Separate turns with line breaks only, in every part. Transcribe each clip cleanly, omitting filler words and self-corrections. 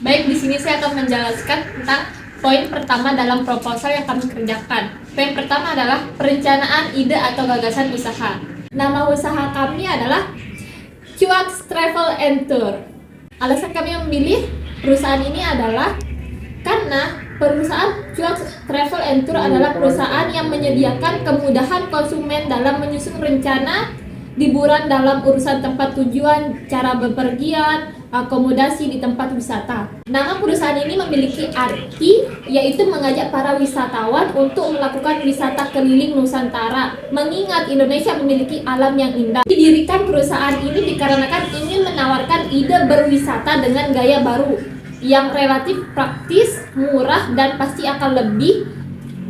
Baik, di sini saya akan menjelaskan tentang poin pertama dalam proposal yang kami kerjakan. Poin pertama adalah perencanaan ide atau gagasan usaha. Nama usaha kami adalah Cuaks Travel and Tour. Alasan kami memilih perusahaan ini adalah karena perusahaan Cuaks Travel and Tour adalah perusahaan yang menyediakan kemudahan konsumen dalam menyusun rencana liburan dalam urusan tempat tujuan, cara bepergian, akomodasi di tempat wisata. Nama perusahaan ini memiliki arti yaitu mengajak para wisatawan untuk melakukan wisata keliling Nusantara, mengingat Indonesia memiliki alam yang indah. Didirikan perusahaan ini dikarenakan ingin menawarkan ide berwisata dengan gaya baru yang relatif praktis, murah, dan pasti akan lebih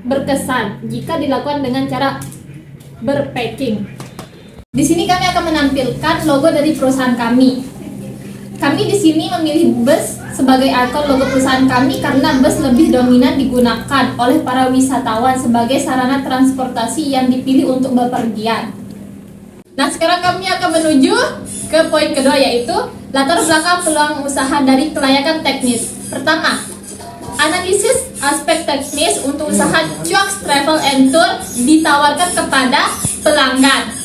berkesan jika dilakukan dengan cara berpacking. Di sini kami akan menampilkan logo dari perusahaan kami. Kami di sini memilih bus sebagai ikon logo perusahaan kami karena bus lebih dominan digunakan oleh para wisatawan sebagai sarana transportasi yang dipilih untuk bepergian. Nah, sekarang kami akan menuju ke poin kedua, yaitu latar belakang peluang usaha dari kelayakan teknis. Pertama, analisis aspek teknis untuk usaha Cuaks Travel and Tour ditawarkan kepada pelanggan.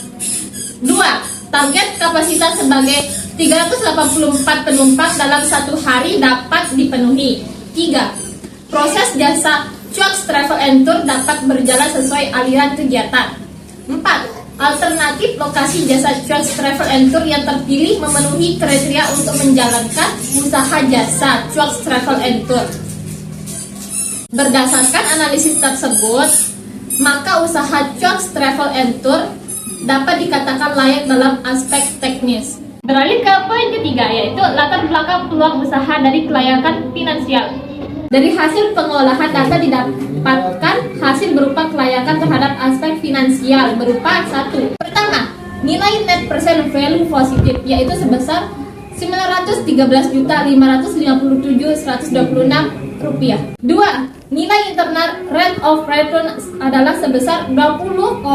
2. Target kapasitas sebagai 384 penumpang dalam satu hari dapat dipenuhi. 3. Proses jasa Cuaks Travel and Tour dapat berjalan sesuai aliran kegiatan. 4. Alternatif lokasi jasa Cuaks Travel and Tour yang terpilih memenuhi kriteria untuk menjalankan usaha jasa Cuaks Travel and Tour. Berdasarkan analisis tersebut, maka usaha Cuaks Travel and Tour dapat dikatakan layak dalam aspek teknis. Beralih ke poin ketiga, yaitu latar belakang peluang usaha dari kelayakan finansial. Dari hasil pengolahan data didapatkan hasil berupa kelayakan terhadap aspek finansial berupa 1. Pertama, nilai net present value positif, yaitu sebesar 913.557.126 rupiah. 2. Nilai internal rate of return adalah sebesar 20,88%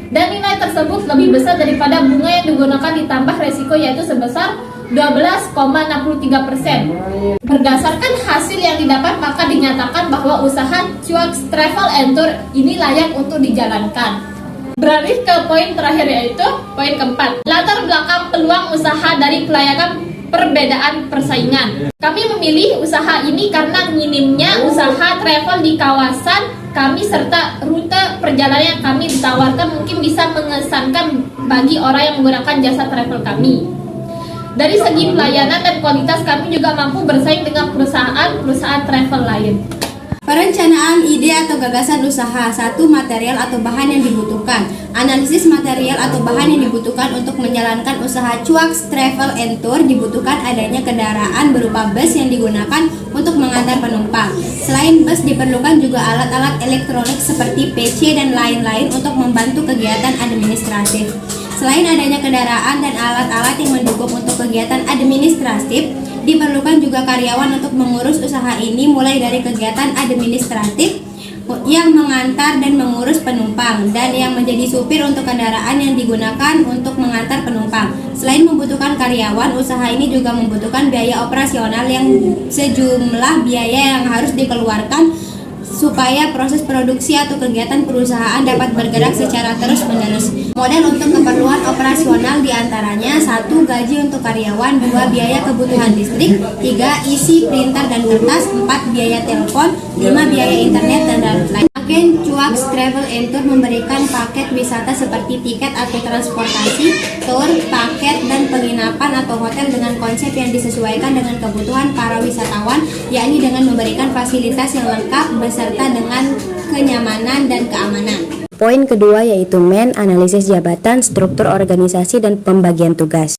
dan nilai tersebut lebih besar daripada bunga yang digunakan ditambah resiko, yaitu sebesar 12,63%. Berdasarkan hasil yang didapat, maka dinyatakan bahwa usaha Cuaks Travel and Tour ini layak untuk dijalankan. Beralih ke poin terakhir, yaitu poin keempat, latar belakang peluang usaha dari kelayakan perbedaan persaingan. Kami memilih usaha ini karena minimnya usaha travel di kawasan kami serta rute perjalanan yang kami ditawarkan mungkin bisa mengesankan bagi orang yang menggunakan jasa travel kami. Dari segi pelayanan dan kualitas, kami juga mampu bersaing dengan perusahaan travel lain.
Perencanaan ide atau gagasan usaha. 1. Material atau bahan yang dibutuhkan. Analisis material atau bahan yang dibutuhkan untuk menjalankan usaha Cuaks Travel and Tour. Dibutuhkan adanya kendaraan berupa bus yang digunakan untuk mengantar penumpang. Selain bus, diperlukan juga alat-alat elektronik seperti PC dan lain-lain untuk membantu kegiatan administratif. Selain adanya kendaraan dan alat-alat yang mendukung untuk kegiatan administratif, diperlukan juga karyawan untuk mengurus usaha ini, mulai dari kegiatan administratif yang mengantar dan mengurus penumpang, dan yang menjadi supir untuk kendaraan yang digunakan untuk mengantar penumpang. Selain membutuhkan karyawan, usaha ini juga membutuhkan biaya operasional yang sejumlah biaya yang harus dikeluarkan supaya proses produksi atau kegiatan perusahaan dapat bergerak secara terus-menerus. Modal untuk keperluan operasional diantaranya 1. Gaji untuk karyawan, 2. Biaya kebutuhan listrik, 3. Isi printer dan kertas, 4. Biaya telepon, 5. Biaya internet, dan lain-lain. Agen Cuaks Travel and Tour memberikan paket wisata seperti tiket atau transportasi, tour, paket, dan penginapan atau hotel dengan konsep yang disesuaikan dengan kebutuhan para wisatawan, yakni dengan memberikan fasilitas yang lengkap beserta dengan kenyamanan dan keamanan.
Poin kedua yaitu analisis jabatan, struktur organisasi, dan pembagian tugas.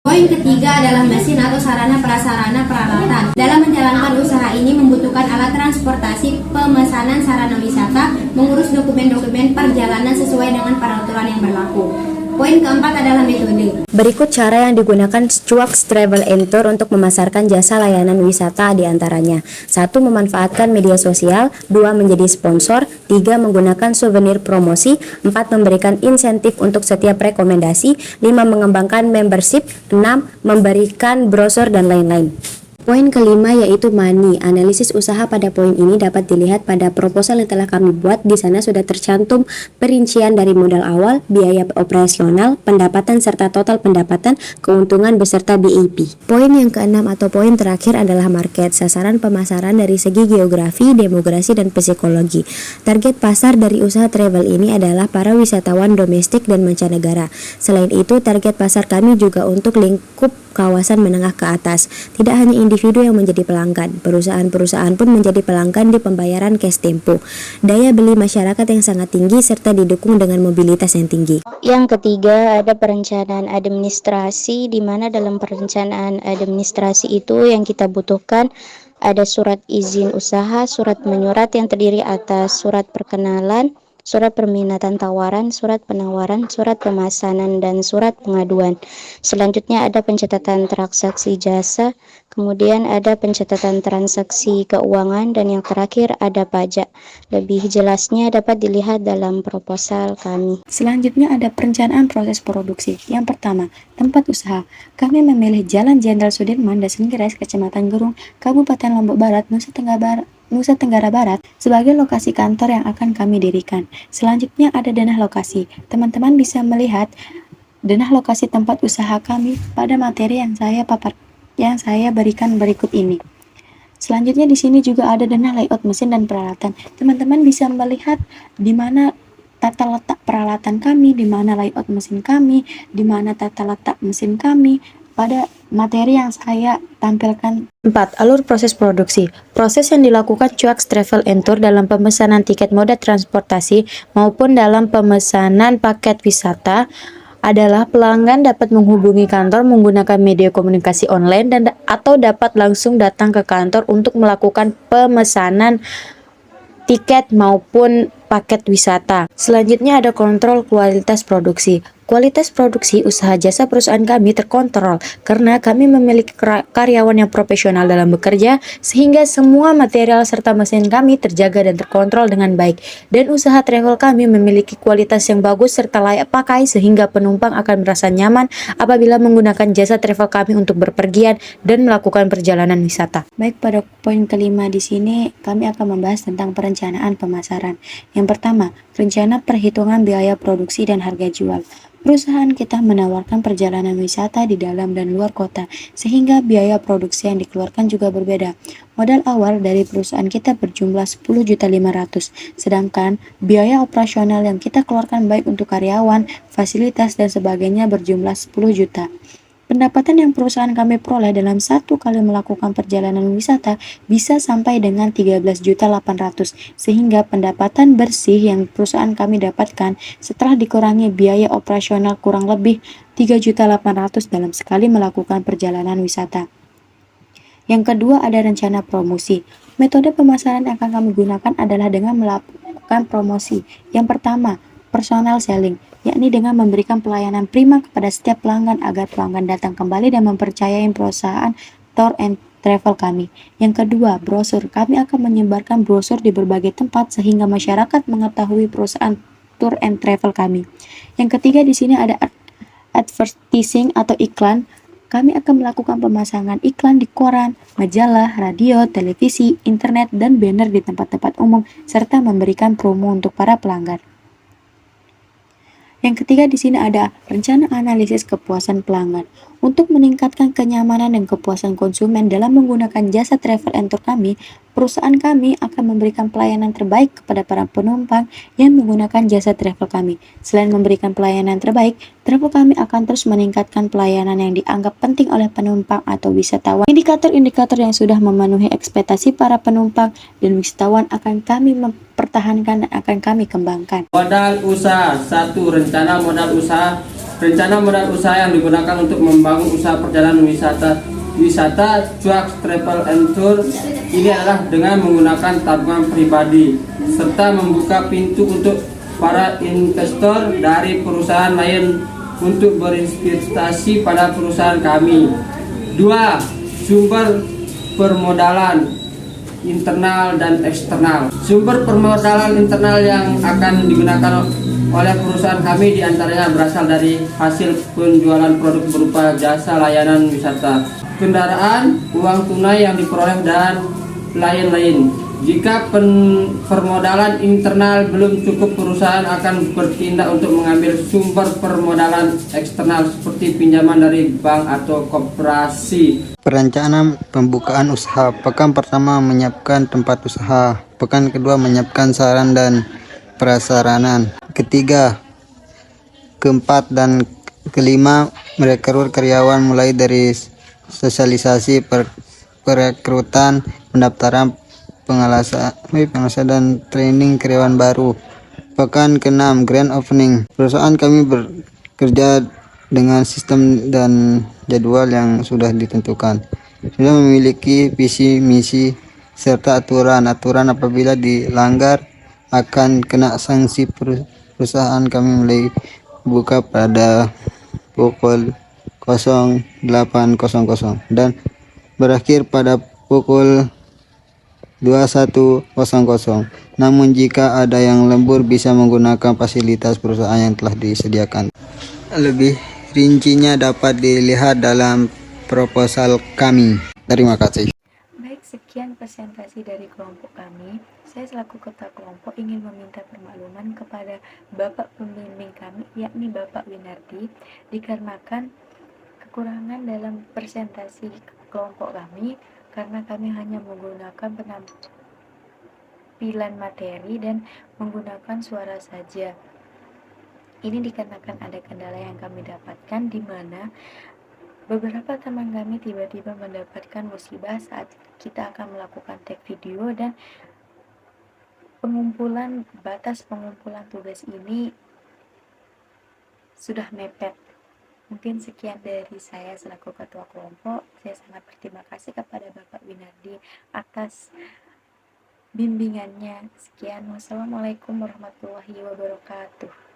Poin ketiga adalah mesin atau sarana prasarana peralatan. Dalam menjalankan usaha ini membutuhkan alat transportasi, pemesanan sarana wisata, mengurus dokumen-dokumen perjalanan sesuai dengan peraturan yang berlaku. Poin keempat adalah metode.
Berikut cara yang digunakan Cuaks Travel and Tour untuk memasarkan jasa layanan wisata di antaranya. 1. Memanfaatkan media sosial. 2. Menjadi sponsor. 3. Menggunakan souvenir promosi. 4. Memberikan insentif untuk setiap rekomendasi. 5. Mengembangkan membership. 6. Memberikan brosur dan lain-lain. Poin kelima yaitu money. Analisis usaha pada poin ini dapat dilihat pada proposal yang telah kami buat. Di sana sudah tercantum perincian dari modal awal, biaya operasional, pendapatan serta total pendapatan, keuntungan beserta BEP. Poin yang keenam atau poin terakhir adalah market. Sasaran pemasaran dari segi geografi, demografi, dan psikologi. Target pasar dari usaha travel ini adalah para wisatawan domestik dan mancanegara. Selain itu, target pasar kami juga untuk lingkup kawasan menengah ke atas. Tidak hanya individu yang menjadi pelanggan, perusahaan-perusahaan pun menjadi pelanggan di pembayaran cash tempo. Daya beli masyarakat yang sangat tinggi serta didukung dengan mobilitas yang tinggi.
Yang ketiga ada perencanaan administrasi, di mana dalam perencanaan administrasi itu yang kita butuhkan ada surat izin usaha, surat menyurat yang terdiri atas surat perkenalan, surat permintaan tawaran, surat penawaran, surat pemesanan, dan surat pengaduan. Selanjutnya ada pencatatan transaksi jasa, kemudian ada pencatatan transaksi keuangan, dan yang terakhir ada pajak. Lebih jelasnya dapat dilihat dalam proposal kami.
Selanjutnya ada perencanaan proses produksi. Yang pertama, tempat usaha. Kami memilih Jalan Jenderal Sudirman, Dasenggerais, Kecamatan Gerung, Kabupaten Lombok Barat, Nusa Tenggara Barat sebagai lokasi kantor yang akan kami dirikan. Selanjutnya ada denah lokasi. Teman-teman bisa melihat denah lokasi tempat usaha kami pada materi yang saya berikan berikut ini. Selanjutnya di sini juga ada denah layout mesin dan peralatan. Teman-teman bisa melihat di mana tata letak peralatan kami, di mana layout mesin kami, di mana tata letak mesin kami pada materi yang saya tampilkan.
4. Alur proses produksi. Proses yang dilakukan Cuaks Travel and Tour dalam pemesanan tiket moda transportasi maupun dalam pemesanan paket wisata adalah pelanggan dapat menghubungi kantor menggunakan media komunikasi online dan atau dapat langsung datang ke kantor untuk melakukan pemesanan tiket maupun paket wisata. Selanjutnya ada kontrol kualitas produksi. Kualitas produksi usaha jasa perusahaan kami terkontrol karena kami memiliki karyawan yang profesional dalam bekerja sehingga semua material serta mesin kami terjaga dan terkontrol dengan baik, dan usaha travel kami memiliki kualitas yang bagus serta layak pakai sehingga penumpang akan merasa nyaman apabila menggunakan jasa travel kami untuk berpergian dan melakukan perjalanan wisata.
Baik, pada poin kelima di sini kami akan membahas tentang perencanaan pemasaran. Yang pertama, rencana perhitungan biaya produksi dan harga jual. Perusahaan kita menawarkan perjalanan wisata di dalam dan luar kota, sehingga biaya produksi yang dikeluarkan juga berbeda. Modal awal dari perusahaan kita berjumlah 10.500.000, sedangkan biaya operasional yang kita keluarkan baik untuk karyawan, fasilitas, dan sebagainya berjumlah 10 juta. Pendapatan yang perusahaan kami peroleh dalam satu kali melakukan perjalanan wisata bisa sampai dengan 13.800.000, sehingga pendapatan bersih yang perusahaan kami dapatkan setelah dikurangi biaya operasional kurang lebih 3.800.000 dalam sekali melakukan perjalanan wisata. Yang kedua ada rencana promosi. Metode pemasaran yang akan kami gunakan adalah dengan melakukan promosi. Yang pertama, personal selling, yakni dengan memberikan pelayanan prima kepada setiap pelanggan agar pelanggan datang kembali dan mempercayai perusahaan tour and travel kami. Yang kedua, brosur. Kami akan menyebarkan brosur di berbagai tempat sehingga masyarakat mengetahui perusahaan tour and travel kami. Yang ketiga di sini ada advertising atau iklan. Kami akan melakukan pemasangan iklan di koran, majalah, radio, televisi, internet, dan banner di tempat-tempat umum serta memberikan promo untuk para pelanggan. Yang ketiga di sini ada rencana analisis kepuasan pelanggan. Untuk meningkatkan kenyamanan dan kepuasan konsumen dalam menggunakan jasa travel and tour kami, perusahaan kami akan memberikan pelayanan terbaik kepada para penumpang yang menggunakan jasa travel kami. Selain memberikan pelayanan terbaik, travel kami akan terus meningkatkan pelayanan yang dianggap penting oleh penumpang atau wisatawan. Indikator-indikator yang sudah memenuhi ekspektasi para penumpang dan wisatawan akan kami mempertahankan dan akan kami kembangkan.
Modal usaha. 1. Rencana modal usaha. Rencana modal usaha yang digunakan untuk membangun usaha perjalanan wisata Cuaks Travel and Tour ini adalah dengan menggunakan tabungan pribadi serta membuka pintu untuk para investor dari perusahaan lain untuk berinvestasi pada perusahaan kami. 2. Sumber permodalan internal dan eksternal. Sumber permodalan internal yang akan digunakan oleh perusahaan kami diantaranya berasal dari hasil penjualan produk berupa jasa layanan wisata, kendaraan, uang tunai yang diperoleh, dan lain-lain. Jika permodalan internal belum cukup, perusahaan akan bertindak untuk mengambil sumber permodalan eksternal seperti pinjaman dari bank atau koperasi.
Perencanaan pembukaan usaha. Pekan pertama menyiapkan tempat usaha. Pekan kedua menyiapkan saran dan prasarana. Ketiga, keempat, dan kelima merekrut karyawan mulai dari sosialisasi perekrutan, pendaftaran, pengalasan dan training karyawan baru. Pekan ke-6 grand opening. Perusahaan kami bekerja dengan sistem dan jadwal yang sudah ditentukan. Sudah memiliki visi misi serta aturan apabila dilanggar akan kena sanksi. Perusahaan kami mulai buka pada pukul 08.00 dan berakhir pada pukul 21.00. Namun jika ada yang lembur bisa menggunakan fasilitas perusahaan yang telah disediakan. Lebih rincinya dapat dilihat dalam proposal kami. Terima kasih.
Baik, sekian presentasi dari kelompok kami. Saya selaku ketua kelompok ingin meminta permakluman kepada Bapak pembimbing kami, yakni Bapak Winardi, dikarenakan kekurangan dalam presentasi kelompok kami karena kami hanya menggunakan penampilan materi dan menggunakan suara saja. Ini dikarenakan ada kendala yang kami dapatkan, di mana beberapa teman kami tiba-tiba mendapatkan musibah saat kita akan melakukan tag video, dan batas pengumpulan tugas ini sudah mepet. Mungkin sekian dari saya selaku ketua kelompok. Saya sangat berterima kasih kepada Bapak Winardi atas bimbingannya. Sekian, wassalamualaikum warahmatullahi wabarakatuh.